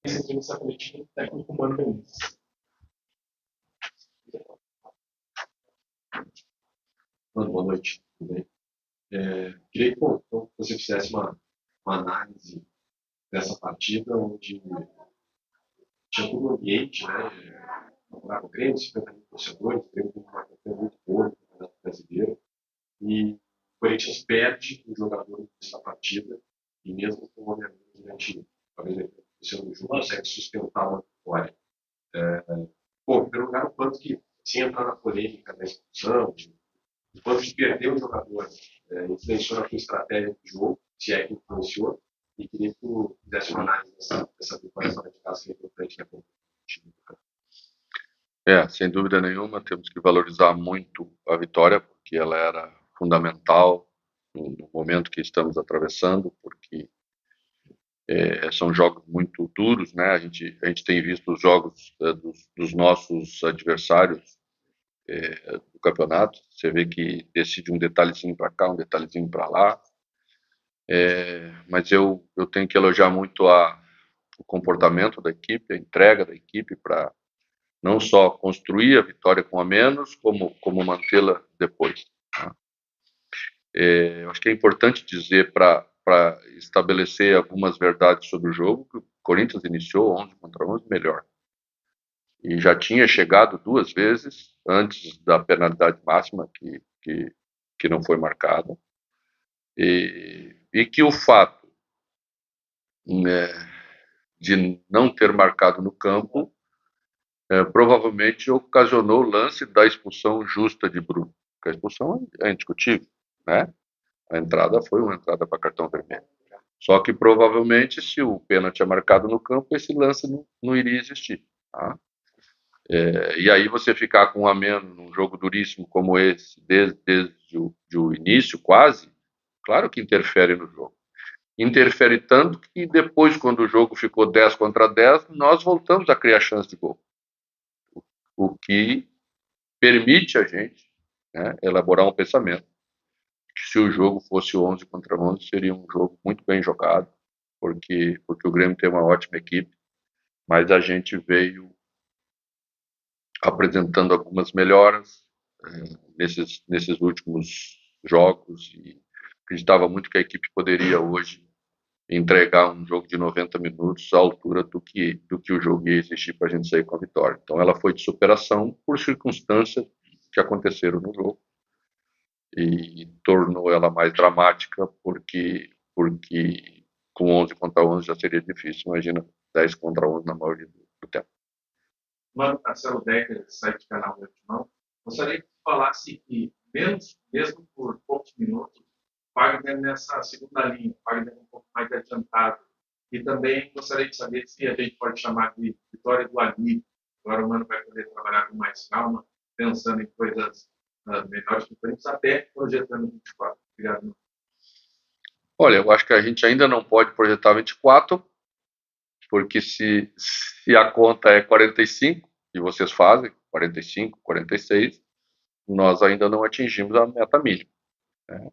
entrevista coletiva do técnico Mano Menezes. Mano, boa noite, tudo bem? Queria que então, você fizesse uma análise dessa partida, onde tinha todo o ambiente, né? O Grêmio, 50 mil torcedores, o Grêmio tem uma campanha muito boa no Campeonato Brasileiro, e o Corinthians perde um jogador nessa partida, e mesmo com o homem durante, talvez, o jogo, consegue sustentar uma vitória. Em primeiro lugar, o quanto que, sem entrar na polêmica da expulsão, o quanto que perdeu o jogador, influenciou na sua estratégia de jogo, se é que influenciou, e queria que tu fizesse uma análise dessa vitória fora de casa, que é importante, né, para o time. Sem dúvida nenhuma, temos que valorizar muito a vitória, porque ela era fundamental no momento que estamos atravessando, porque são jogos muito duros, né? A gente tem visto os jogos dos nossos adversários do campeonato. Você vê que decide um detalhezinho para cá, um detalhezinho para lá. Mas eu tenho que elogiar muito o comportamento da equipe, a entrega da equipe para não só construir a vitória com a menos, como mantê-la depois. Tá? Eu acho que é importante dizer, para estabelecer algumas verdades sobre o jogo, que o Corinthians iniciou 11 contra 11 melhor. E já tinha chegado 2 vezes antes da penalidade máxima, que não foi marcada. E que o fato, né, de não ter marcado no campo provavelmente ocasionou o lance da expulsão justa de Bruno. Porque a expulsão é indiscutível, né? A entrada foi uma entrada para cartão vermelho. Só que provavelmente, se o pênalti é marcado no campo, esse lance não iria existir. Tá? E aí você ficar com um a menos num jogo duríssimo como esse, desde o início quase, claro que interfere no jogo. Interfere tanto que depois, quando o jogo ficou 10 contra 10, nós voltamos a criar chance de gol. O que permite a gente, né, elaborar um pensamento que, se o jogo fosse 11 contra 11, seria um jogo muito bem jogado, porque o Grêmio tem uma ótima equipe, mas a gente veio apresentando algumas melhoras nesses últimos jogos, e acreditava muito que a equipe poderia hoje entregar um jogo de 90 minutos à altura do que o jogo ia exigir para a gente sair com a vitória. Então ela foi de superação por circunstâncias que aconteceram no jogo, e tornou ela mais dramática, porque com 11 contra 11 já seria difícil, imagina 10 contra 11 na maioria do tempo. Mano, Marcelo Decker, site canal do Timão, gostaria que tu falasse que, mesmo por poucos minutos, o Wagner nessa segunda linha, o Wagner um pouco mais adiantado. E também gostaria de saber se a gente pode chamar de vitória do alívio. Agora o Mano vai poder trabalhar com mais calma, pensando em coisas melhores que o Corinthians, até projetando 24. Obrigado, mano. Olha, eu acho que a gente ainda não pode projetar 24, porque se a conta é 45, e vocês fazem 45, 46, nós ainda não atingimos a meta mínima. Né?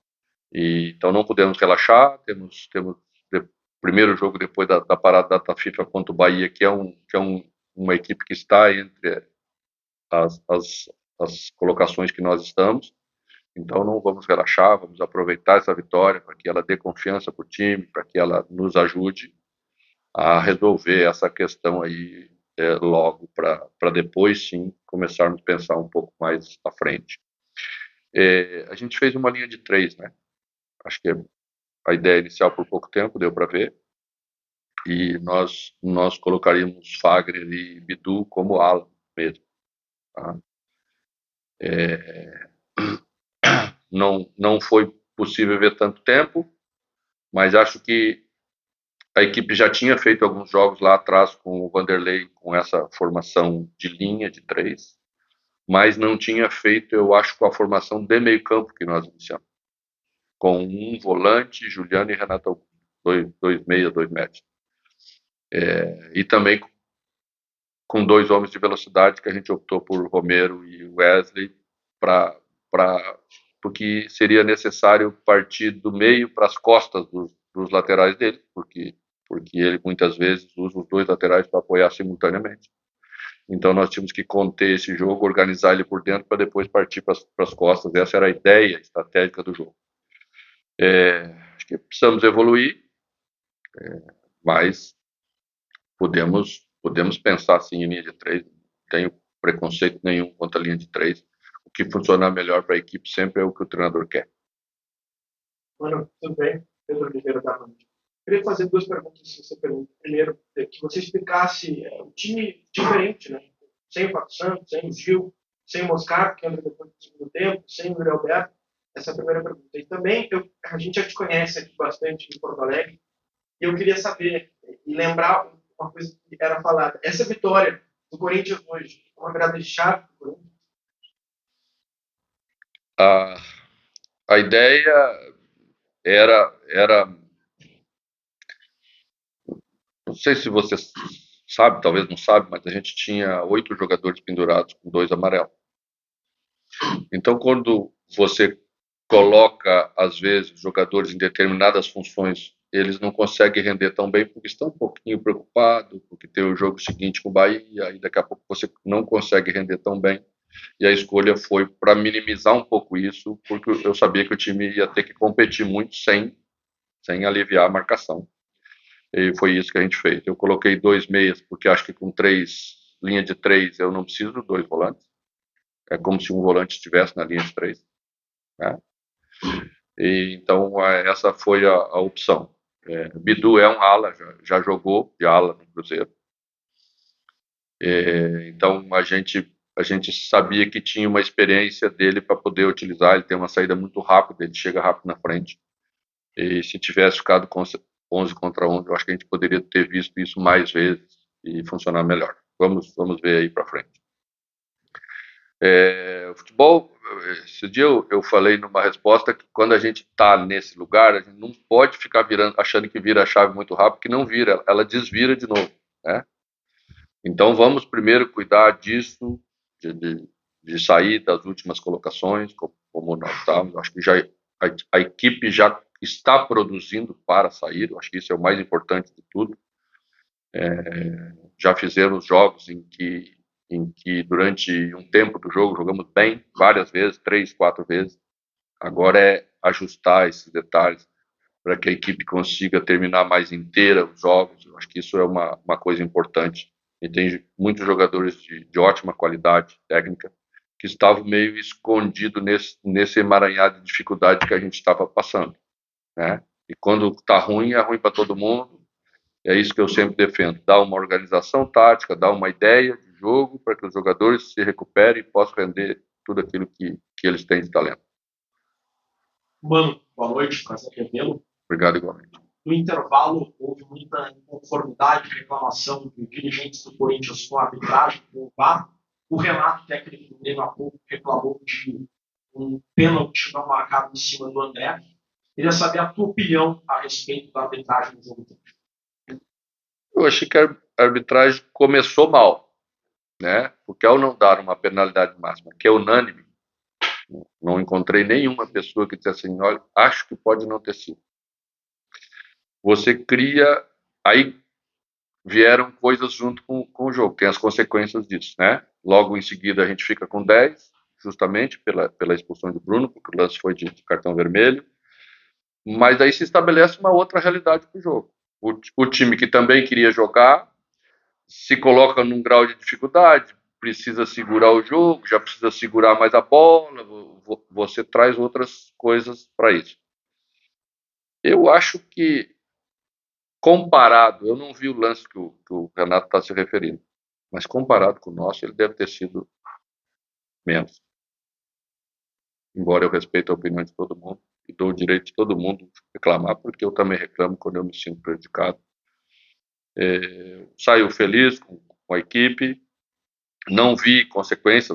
Então não podemos relaxar. Temos primeiro jogo depois da parada da data FIFA contra o Bahia, que é uma equipe que está entre as colocações que nós estamos. Então não vamos relaxar, vamos aproveitar essa vitória para que ela dê confiança para o time, para que ela nos ajude a resolver essa questão aí logo, para depois sim começarmos a pensar um pouco mais à frente. A gente fez uma linha de 3, né? Acho que a ideia inicial, por pouco tempo, deu para ver, e nós colocaríamos Fagner e Bidu como ala mesmo. Tá? Não foi possível ver tanto tempo, mas acho que a equipe já tinha feito alguns jogos lá atrás com o Vanderlei, com essa formação de linha de 3, mas não tinha feito, eu acho, com a formação de meio campo que nós iniciamos, com um volante, Juliano e Renato Augusto, dois meias, 2 metros. E também com 2 homens de velocidade, que a gente optou por Romero e Wesley, porque seria necessário partir do meio para as costas dos laterais dele, porque porque ele muitas vezes usa os dois laterais para apoiar simultaneamente. Então nós tínhamos que conter esse jogo, organizar ele por dentro para depois partir para as costas. Essa era a ideia estratégica do jogo. Acho que precisamos evoluir, mas podemos pensar sim em linha de três. Não tenho preconceito nenhum contra a linha de três. O que funcionar melhor para a equipe sempre é o que o treinador quer. Mano, tudo bem? Pedro Oliveira da Band. Queria fazer duas perguntas, se você permite. Primeiro, que você explicasse o time diferente, né? Sem o Pato Santos, sem o Gil, sem o Moscardo, que entra depois do segundo tempo, sem o Yuri Alberto. Essa é a primeira pergunta. E também, a gente já te conhece aqui bastante em Porto Alegre, e eu queria saber e lembrar uma coisa que era falada. Essa vitória do Corinthians hoje, é uma virada de chave do Corinthians? A ideia era, não sei se você sabe, talvez não sabe, mas a gente tinha 8 jogadores pendurados com 2 amarelos. Então, quando você coloca, às vezes, jogadores em determinadas funções, eles não conseguem render tão bem porque estão um pouquinho preocupados, porque tem o jogo seguinte com o Bahia, e daqui a pouco você não consegue render tão bem. E a escolha foi para minimizar um pouco isso, porque eu sabia que o time ia ter que competir muito sem aliviar a marcação. E foi isso que a gente fez. Eu coloquei 2 meias, porque acho que com linha de 3 eu não preciso de 2 volantes. É como se um volante estivesse na linha de 3. Né? E, então, essa foi a opção. Bidu é um ala, já jogou de ala no Cruzeiro. Então, a gente sabia que tinha uma experiência dele para poder utilizar. Ele tem uma saída muito rápida, ele chega rápido na frente. E se tivesse ficado com 11 contra 11, eu acho que a gente poderia ter visto isso mais vezes e funcionar melhor. Vamos ver aí para frente. O futebol, esse dia eu falei numa resposta que quando a gente está nesse lugar, a gente não pode ficar achando que vira a chave muito rápido, que não vira, ela desvira de novo, né? Então vamos primeiro cuidar disso, de sair das últimas colocações, como nós estamos. Acho que a equipe já está produzindo para sair, eu acho que isso é o mais importante de tudo. Já fizemos jogos em que durante um tempo do jogo jogamos bem, várias vezes, 3, 4 vezes. Agora é ajustar esses detalhes para que a equipe consiga terminar mais inteira os jogos. Eu acho que isso é uma coisa importante. E tem muitos jogadores de ótima qualidade técnica que estavam meio escondidos nesse emaranhado de dificuldade que a gente estava passando, né? E quando está ruim, é ruim para todo mundo. É isso que eu sempre defendo, dar uma organização tática, dar uma ideia de jogo para que os jogadores se recuperem e possam render tudo aquilo que eles têm de talento. Mano, boa noite, prazer revê-lo. Obrigado igualmente. No intervalo, houve muita inconformidade, reclamação de dirigentes do Corinthians com a arbitragem, com o VAR. O Renato, técnico do Grêmio, há pouco reclamou de um pênalti não marcado em cima do André. Queria saber a tua opinião a respeito da arbitragem do jogo. Eu achei que a arbitragem começou mal, né? Porque ao não dar uma penalidade máxima, que é unânime, não encontrei nenhuma pessoa que dissesse assim, olha, acho que pode não ter sido. Você cria, aí vieram coisas junto com o jogo, tem as consequências disso, né? Logo em seguida a gente fica com 10, justamente pela expulsão de Bruno, porque o lance foi de cartão vermelho, mas aí se estabelece uma outra realidade para o jogo. O time que também queria jogar se coloca num grau de dificuldade, precisa segurar o jogo, já precisa segurar mais a bola, você traz outras coisas para isso. Eu acho que, comparado, eu não vi o lance que o Renato está se referindo, mas comparado com o nosso, ele deve ter sido menos. Embora eu respeite a opinião de todo mundo e dou o direito de todo mundo reclamar, porque eu também reclamo quando eu me sinto prejudicado. Saiu feliz com a equipe, não vi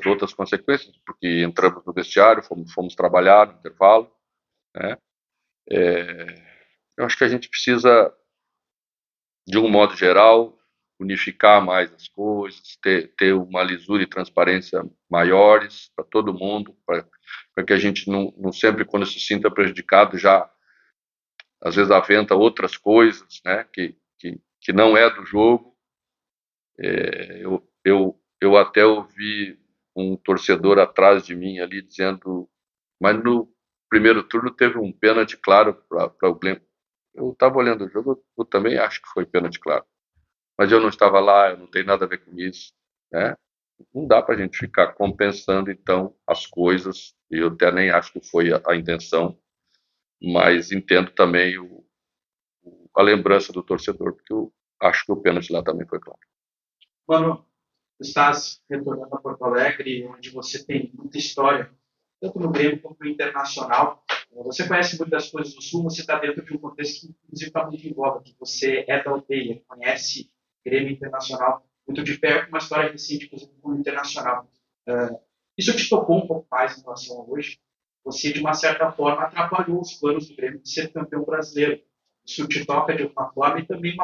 outras consequências, porque entramos no vestiário, fomos trabalhar no intervalo, né? Eu acho que a gente precisa, de um modo geral, unificar mais as coisas, ter uma lisura e transparência maiores para todo mundo, para que a gente não sempre, quando se sinta prejudicado, já às vezes aventa outras coisas, né, que que não é do jogo. Eu até ouvi um torcedor atrás de mim ali dizendo, mas no primeiro turno teve um pênalti claro para o Grêmio. Eu estava olhando o jogo, eu também acho que foi pênalti claro. Mas eu não estava lá, eu não tenho nada a ver com isso, né? Não dá para a gente ficar compensando, então, as coisas, e eu até nem acho que foi a intenção, mas entendo também a lembrança do torcedor, porque eu acho que o pênalti lá também foi claro. Mano, estás retornando a Porto Alegre, onde você tem muita história, tanto no Grêmio quanto no Internacional. Você conhece muitas coisas do Sul, você está dentro de um contexto que, inclusive, está muito em voga, que você é da aldeia, conhece Grêmio Internacional muito de perto, uma história recente, inclusive, com o Internacional. Isso te tocou um pouco mais em relação a hoje? Você, de uma certa forma, atrapalhou os planos do Grêmio de ser campeão brasileiro. Isso te toca de alguma forma e também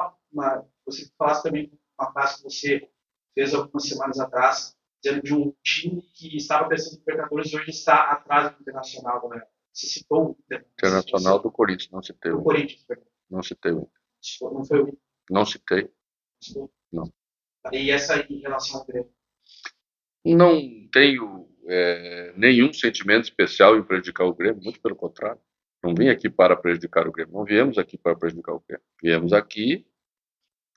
você falasse também uma frase que você fez algumas semanas atrás, dizendo de um time que estava pensando em Libertadores e hoje está atrás do Internacional, né? Se citou o Internacional do Corinthians, não citei. Do Corinthians, não citei. Não foi o. Não citei. Não. E essa em relação ao Grêmio? Não tenho nenhum sentimento especial em prejudicar o Grêmio, muito pelo contrário. Não vim aqui para prejudicar o Grêmio, não viemos aqui para prejudicar o Grêmio. Viemos aqui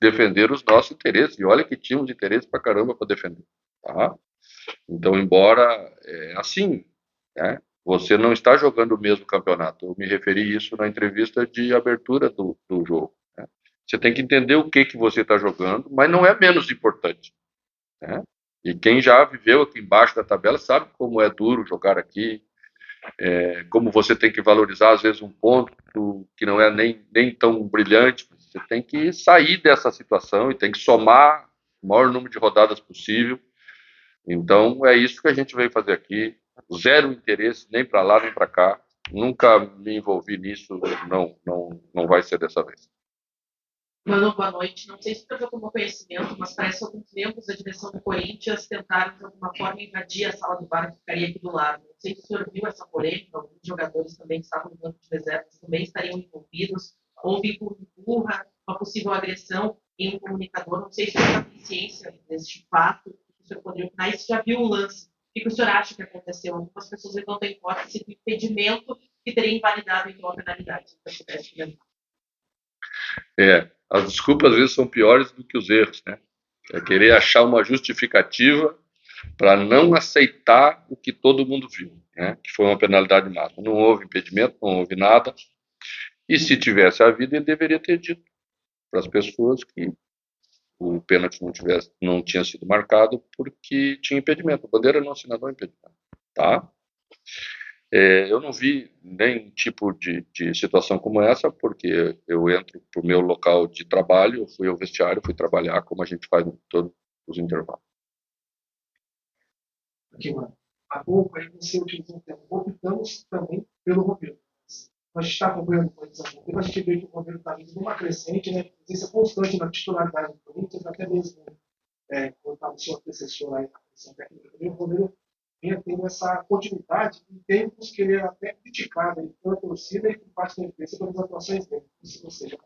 defender os nossos interesses, e olha que tínhamos interesse pra caramba para defender, tá? Então, embora, assim, né, você não está jogando o mesmo campeonato, eu me referi isso na entrevista de abertura do jogo, né? Você tem que entender o que você está jogando, mas não é menos importante, né? E quem já viveu aqui embaixo da tabela sabe como é duro jogar aqui, como você tem que valorizar, às vezes, um ponto que não é nem tão brilhante. Você tem que sair dessa situação e tem que somar o maior número de rodadas possível. Então, é isso que a gente veio fazer aqui. Zero interesse, nem para lá, nem para cá. Nunca me envolvi nisso, não vai ser dessa vez. Mano, boa noite. Não sei se você tomou conhecimento, mas parece que alguns membros da direção do Corinthians tentaram, de alguma forma, invadir a sala do bar que ficaria aqui do lado. Não sei se o senhor viu essa polêmica, alguns jogadores também que estavam no banco de reservas também estariam envolvidos. Houve empurra, uma possível agressão em um comunicador. Não sei se o senhor tem ciência deste fato, que o senhor poderia opinar. E se já viu o lance, o que o senhor acha que aconteceu? Algumas pessoas levantam a hipótese do impedimento que teria invalidado então a penalidade. As desculpas às vezes são piores do que os erros, né? É querer achar uma justificativa para não aceitar o que todo mundo viu, né? Que foi uma penalidade máxima. Não houve impedimento, não houve nada. E se tivesse havido, ele deveria ter dito para as pessoas que o pênalti não tinha sido marcado porque tinha impedimento. A bandeira não assinalou impedimento, tá? Eu não vi nenhum tipo de situação como essa, porque eu entro para o meu local de trabalho, eu fui ao vestiário, fui trabalhar como a gente faz em todos os intervalos. Aqui, mano. Há pouco aí você utilizou o termo optamos também pelo Romero. A gente está acompanhando com esse assunto, a gente vê que o Romero está vindo numa crescente, né? Isso é constante na titularidade do Corinthians, até mesmo quando estava o seu antecessor aí na comissão técnica também, o Romero vinha tendo essa continuidade em tempos que ele era até criticado pela torcida e por parte da imprensa pelas atuações dele. Ou seja,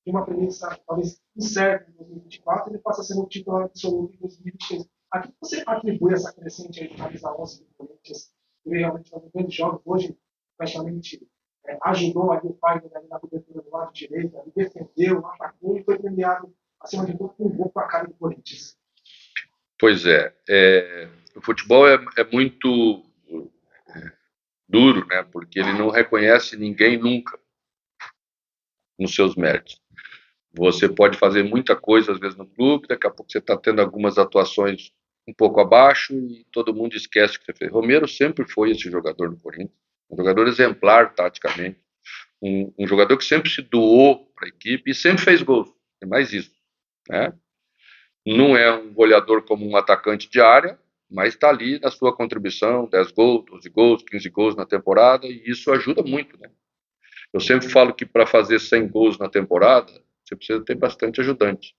tem uma premissa talvez incerta em 2024, ele passa a ser um titular absoluto em 2026. A que você atribui essa crescente aí de camisa 11 do Corinthians? Ele realmente faz um grande jogo hoje, praticamente ajudou ali o pai na cobertura do lado direito, ele defendeu, atacou e foi premiado, acima de tudo, com um gol para a cara do Corinthians. Pois o futebol é muito duro, né? Porque ele não reconhece ninguém nunca nos seus méritos. Você pode fazer muita coisa, às vezes, no clube, daqui a pouco você está tendo algumas atuações um pouco abaixo e todo mundo esquece o que você fez. Romero sempre foi esse jogador no Corinthians, um jogador exemplar taticamente, um jogador que sempre se doou para a equipe e sempre fez gols. É mais isso, né? Não é um goleador como um atacante de área, mas está ali na sua contribuição, 10 gols, 12 gols, 15 gols na temporada, e isso ajuda muito, né? Eu sempre falo que para fazer 100 gols na temporada, você precisa ter bastante ajudante.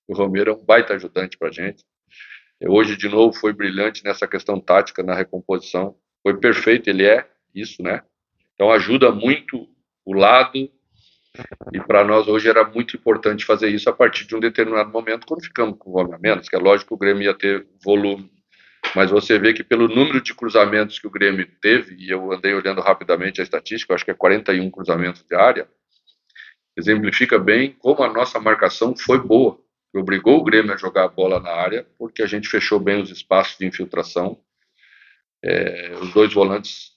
O Romero é um baita ajudante para a gente. Hoje, de novo, foi brilhante nessa questão tática, na recomposição. Foi perfeito, ele é isso, né? Então, ajuda muito o lado E para nós hoje era muito importante fazer isso a partir de um determinado momento, quando ficamos com volume a menos, que é lógico que o Grêmio ia ter volume. Mas você vê que pelo número de cruzamentos que o Grêmio teve, e eu andei olhando rapidamente a estatística, eu acho que é 41 cruzamentos de área, exemplifica bem como a nossa marcação foi boa. Obrigou o Grêmio a jogar a bola na área, porque a gente fechou bem os espaços de infiltração. Os dois volantes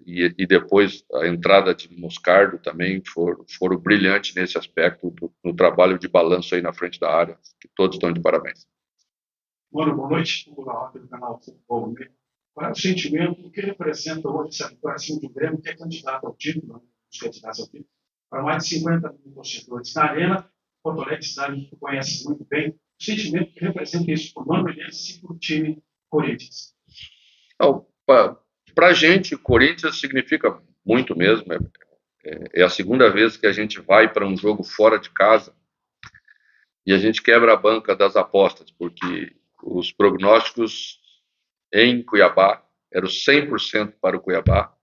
e depois a entrada de Moscardo também foram brilhantes nesse aspecto, no trabalho de balanço aí na frente da área, que todos estão de parabéns. Mano, boa noite, o Rafa do canal Futebol Grêmio. Qual é o sentimento, o que representa hoje essa vitória acima do Grêmio, que é candidato ao título, os candidatos ao título, para mais de 50 mil torcedores na Arena, Porto Alegre, cidade que tu conhece muito bem, o sentimento que representa isso para o Mano Menezes e para o time Corinthians? Para a gente, Corinthians significa muito mesmo. É a segunda vez que a gente vai para um jogo fora de casa e a gente quebra a banca das apostas, porque os prognósticos em Cuiabá eram 100% para o Cuiabá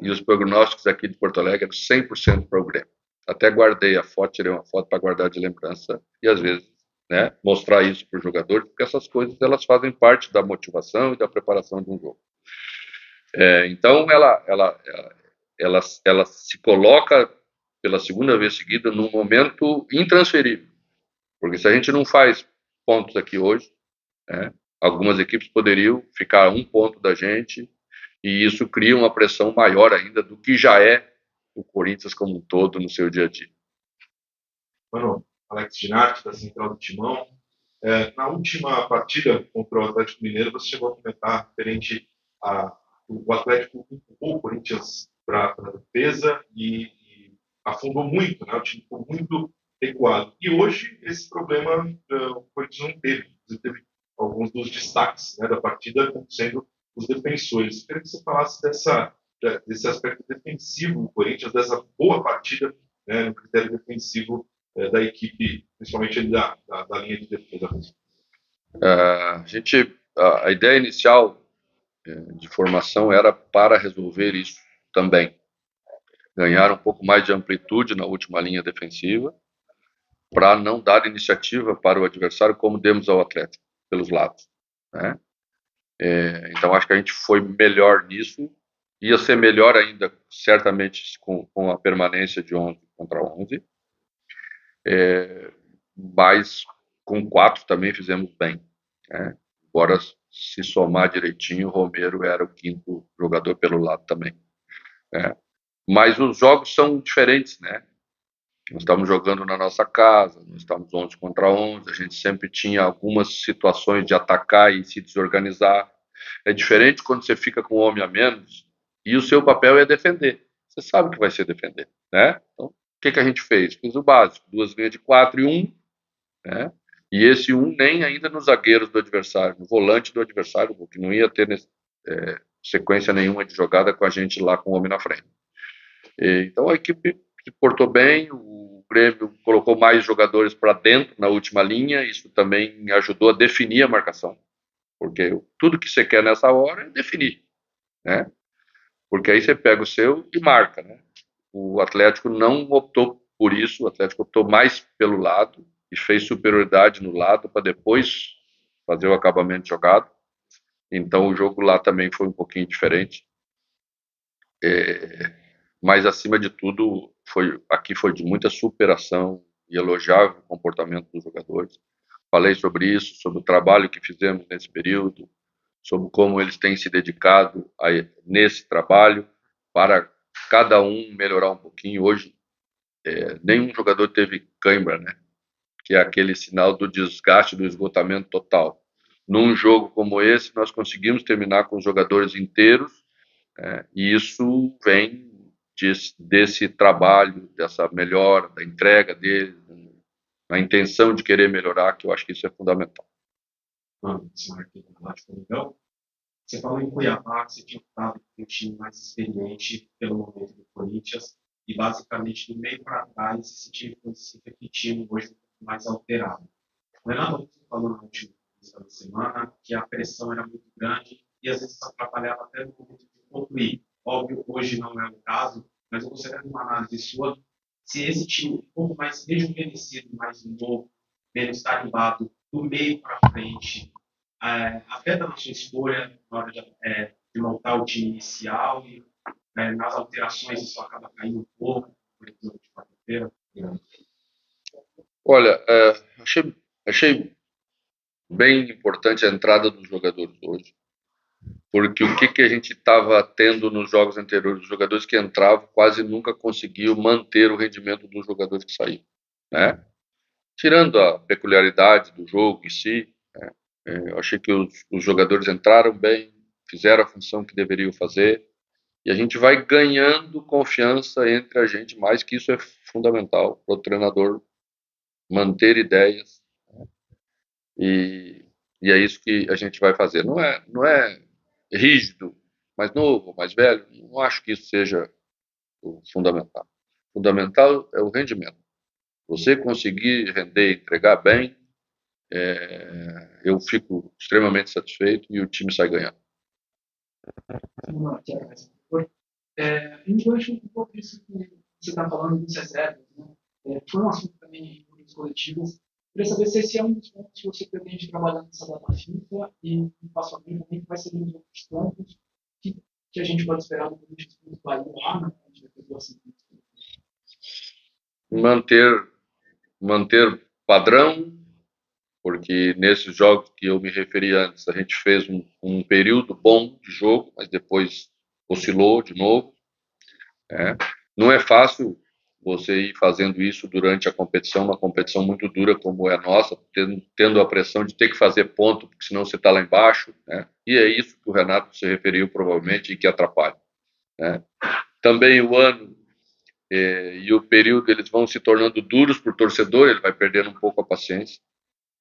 e os prognósticos aqui de Porto Alegre eram 100% para o Grêmio. Até guardei a foto, tirei uma foto para guardar de lembrança e às vezes, né, mostrar isso para o jogador, porque essas coisas elas fazem parte da motivação e da preparação de um jogo. Então ela se coloca pela segunda vez seguida num momento intransferível, porque se a gente não faz pontos aqui hoje, algumas equipes poderiam ficar a 1 ponto da gente e isso cria uma pressão maior ainda do que já é o Corinthians como um todo no seu dia a dia. Mano, Alex Ginatti, da Central do Timão. Na última partida contra o Atlético Mineiro, você chegou a comentar referente o Atlético empurrou o Corinthians para a defesa e afundou muito, né? O time ficou muito recuado. E hoje esse problema o Corinthians não teve. Teve alguns dos destaques, né, da partida como sendo os defensores. Eu queria que você falasse desse aspecto defensivo do Corinthians, dessa boa partida, né, no critério defensivo da equipe, principalmente da linha de defesa. A ideia inicial de formação era para resolver isso também. Ganhar um pouco mais de amplitude na última linha defensiva, para não dar iniciativa para o adversário, como demos ao Atlético, pelos lados, né? Então, acho que a gente foi melhor nisso, ia ser melhor ainda, certamente, com a permanência de 11 contra 11, mas com 4 também fizemos bem, né? Embora se somar direitinho, o Romero era o 5º jogador pelo lado também. Mas os jogos são diferentes, né? Nós estamos jogando na nossa casa, nós estamos 11 contra 11, a gente sempre tinha algumas situações de atacar e se desorganizar. É diferente quando você fica com um homem a menos e o seu papel é defender. Você sabe que vai ser defender, né? Então, o que a gente fez? Fiz o básico, 2 linhas de 4 e 1, né? E esse 1 nem ainda nos zagueiros do adversário, no volante do adversário, porque não ia ter sequência nenhuma de jogada com a gente lá com o homem na frente. Então a equipe se portou bem, o Grêmio colocou mais jogadores para dentro na última linha, isso também ajudou a definir a marcação, porque tudo que você quer nessa hora é definir, né? Porque aí você pega o seu e marca, né? O Atlético não optou por isso, o Atlético optou mais pelo lado e fez superioridade no lado para depois fazer o acabamento de jogada. Então o jogo lá também foi um pouquinho diferente. Mas acima de tudo, aqui foi de muita superação e elogiável o comportamento dos jogadores. Falei sobre isso, sobre o trabalho que fizemos nesse período, sobre como eles têm se dedicado nesse trabalho para cada um melhorar um pouquinho. Hoje, nenhum jogador teve cãibra, né? Que é aquele sinal do desgaste, do esgotamento total. Num jogo como esse, nós conseguimos terminar com os jogadores inteiros, e isso vem desse trabalho, dessa melhora, da entrega deles, a intenção de querer melhorar, que eu acho que isso é fundamental. Você falou em Cuiabá, que você tinha optado por um time mais experiente pelo momento do Corinthians, e basicamente do meio para trás esse time foi se repetindo hoje mais alterado. O Renato falou na última semana que a pressão era muito grande e às vezes atrapalhava até no momento de concluir. Óbvio, hoje não é o caso, mas eu gostaria de uma análise sua se se esse time um pouco mais rejuvenescido, mais novo, menos tarimbado, do meio para frente, afeta na sua escolha na hora de montar o time inicial e nas alterações isso acaba caindo um pouco, por exemplo, de quarta-feira? Olha, achei bem importante a entrada dos jogadores hoje, porque o que a gente estava tendo nos jogos anteriores, os jogadores que entravam quase nunca conseguiam manter o rendimento dos jogadores que saíam, né? Tirando a peculiaridade do jogo em si, né? Eu achei que os jogadores entraram bem, fizeram a função que deveriam fazer, e a gente vai ganhando confiança entre a gente, mais que isso é fundamental para o treinador manter ideias, e, e é isso que a gente vai fazer. Não é rígido, mais novo, mais velho, não acho que isso seja o fundamental. O fundamental é o rendimento. Você conseguir render e entregar bem, eu fico extremamente satisfeito e o time sai ganhando. Engancho um pouco disso que você está falando dos reservas, né? Foi um assunto também em grupos coletivos. Queria saber se esse é um dos pontos que você pretende trabalhar nessa data FIFA e passo a passo também, que vai ser um dos outros pontos que a gente pode esperar do Corinthians do Bahia lá, né? A gente vai ter duas Manter padrão, porque nesses jogos que eu me referi antes, a gente fez um período bom de jogo, mas depois oscilou de novo. Não é fácil você ir fazendo isso durante a competição, uma competição muito dura como é a nossa, tendo a pressão de ter que fazer ponto, porque senão você está lá embaixo, né? E é isso que o Renato se referiu provavelmente e que atrapalha, né? Também o ano e o período eles vão se tornando duros para o torcedor, ele vai perdendo um pouco a paciência.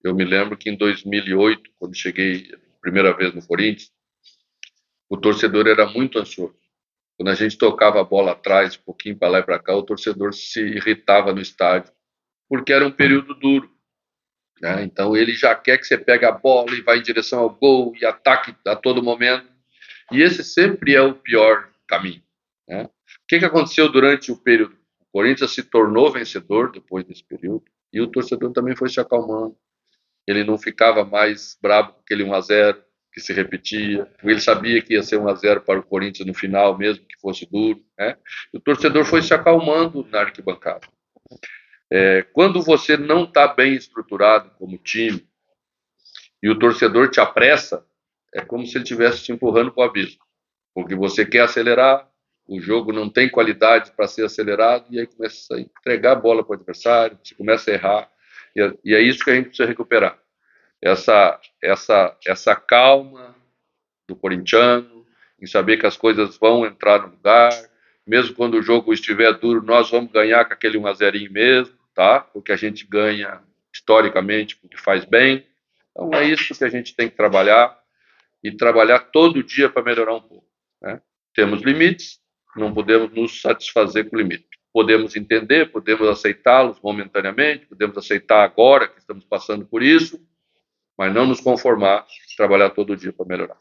Eu me lembro que em 2008, quando cheguei a primeira vez no Corinthians, o torcedor era muito ansioso. Quando a gente tocava a bola atrás, um pouquinho para lá e para cá, o torcedor se irritava no estádio, porque era um período duro, né? Então ele já quer que você pegue a bola e vá em direção ao gol e ataque a todo momento. E esse sempre é o pior caminho, né? O que aconteceu durante o período? O Corinthians se tornou vencedor depois desse período e o torcedor também foi se acalmando. Ele não ficava mais bravo com aquele 1-0 que se repetia. Ele sabia que ia ser 1-0 para o Corinthians no final, mesmo que fosse duro, né? O torcedor foi se acalmando na arquibancada. Quando você não está bem estruturado como time e o torcedor te apressa, é como se ele estivesse te empurrando para o abismo, porque você quer acelerar, o jogo não tem qualidade para ser acelerado e aí começa a entregar a bola para o adversário, você começa a errar, e é isso que a gente precisa recuperar. Essa calma do corintiano, em saber que as coisas vão entrar no lugar, mesmo quando o jogo estiver duro, nós vamos ganhar com aquele 1-0 mesmo, tá? Porque a gente ganha historicamente, porque faz bem. Então é isso que a gente tem que trabalhar e trabalhar todo dia para melhorar um pouco, né? Temos limites, não podemos nos satisfazer com o limite. Podemos entender, podemos aceitá-los momentaneamente, podemos aceitar agora que estamos passando por isso, mas não nos conformar, trabalhar todo dia para melhorar.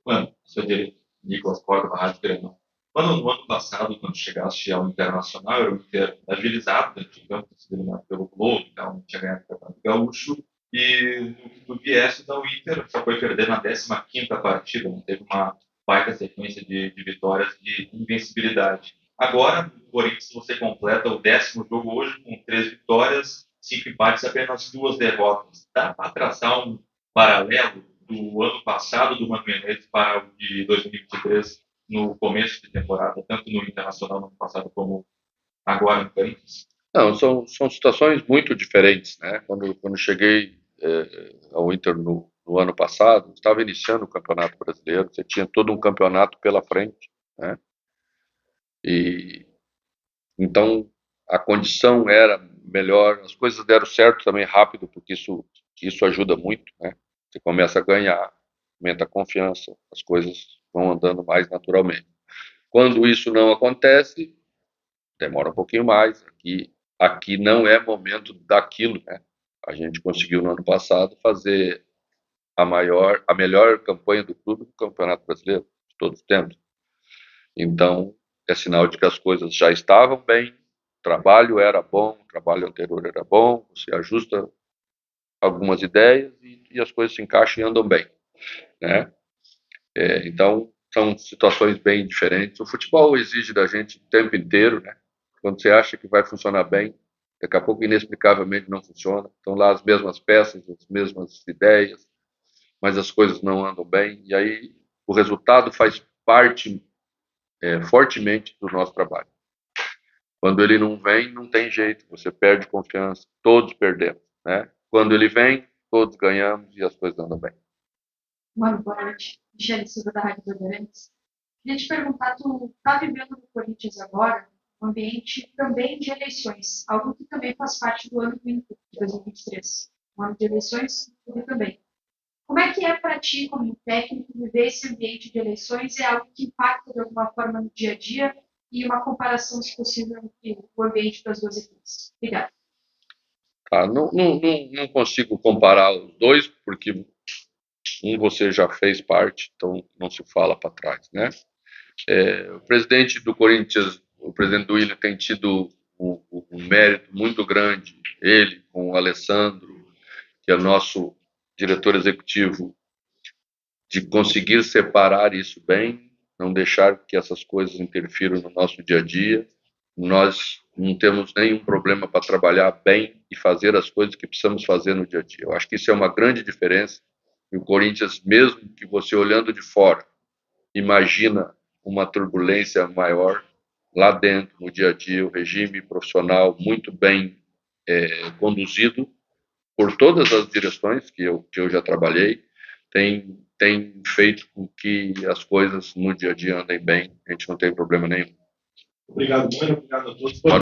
Mano, seu direito, Nicolas Porta, da Rádio Grenal. No ano passado, quando chegasse ao Internacional, era o Inter agilizado dentro de campo, se eliminado pelo Globo, então não tinha ganhado o Campeonato Gaúcho, e no viés da Inter só foi perder na 15ª partida, não teve uma baita sequência de vitórias de invencibilidade. Agora, o Corinthians, você completa o 10º jogo hoje com 3 vitórias, 5 empates e apenas 2 derrotas. Dá para traçar um paralelo do ano passado do Mano Menezes para o de 2023 no começo de temporada, tanto no Internacional no ano passado como agora no Corinthians? Não, são situações muito diferentes, né? Quando cheguei ao Inter no ano passado, estava iniciando o Campeonato Brasileiro, você tinha todo um campeonato pela frente, né? E então a condição era melhor, as coisas deram certo também rápido, porque isso ajuda muito, né? Você começa a ganhar, aumenta a confiança, as coisas vão andando mais naturalmente. Quando isso não acontece, demora um pouquinho mais. Aqui não é momento daquilo, né? A gente conseguiu no ano passado fazer a melhor campanha do clube do Campeonato Brasileiro de todos os tempos. Então, é sinal de que as coisas já estavam bem trabalho era bom, o trabalho anterior era bom, você ajusta algumas ideias e as coisas se encaixam e andam bem, né? Então, são situações bem diferentes. O futebol exige da gente o tempo inteiro, né? Quando você acha que vai funcionar bem, daqui a pouco, inexplicavelmente, não funciona. Estão lá as mesmas peças, as mesmas ideias, mas as coisas não andam bem. E aí, o resultado faz parte fortemente do nosso trabalho. Quando ele não vem, não tem jeito, você perde confiança, todos perdemos, né? Quando ele vem, todos ganhamos e as coisas andam bem. Boa noite, Michele Silva da Rádio Bandeirantes. Queria te perguntar, tu está vivendo no Corinthians agora um ambiente também de eleições, algo que também faz parte do ano de 2023, um ano de eleições e também. Como é que para ti, como técnico, viver esse ambiente de eleições? É algo que impacta de alguma forma no dia a dia? E uma comparação, se possível, entre o ambiente das duas equipes. Obrigada. Não consigo comparar os dois, porque você já fez parte, então não se fala para trás, né? O presidente do Corinthians, o presidente do Willian, tem tido um mérito muito grande, ele com o Alessandro, que é nosso diretor executivo, de conseguir separar isso bem, não deixar que essas coisas interfiram no nosso dia a dia. Nós não temos nenhum problema para trabalhar bem e fazer as coisas que precisamos fazer no dia a dia. Eu acho que isso é uma grande diferença. E o Corinthians, mesmo que você olhando de fora, imagina uma turbulência maior, lá dentro, no dia a dia, o regime profissional muito bem conduzido por todas as direções que eu já trabalhei, tem feito com que as coisas no dia a dia andem bem, a gente não tem problema nenhum. Obrigado, Mano. Obrigado a todos.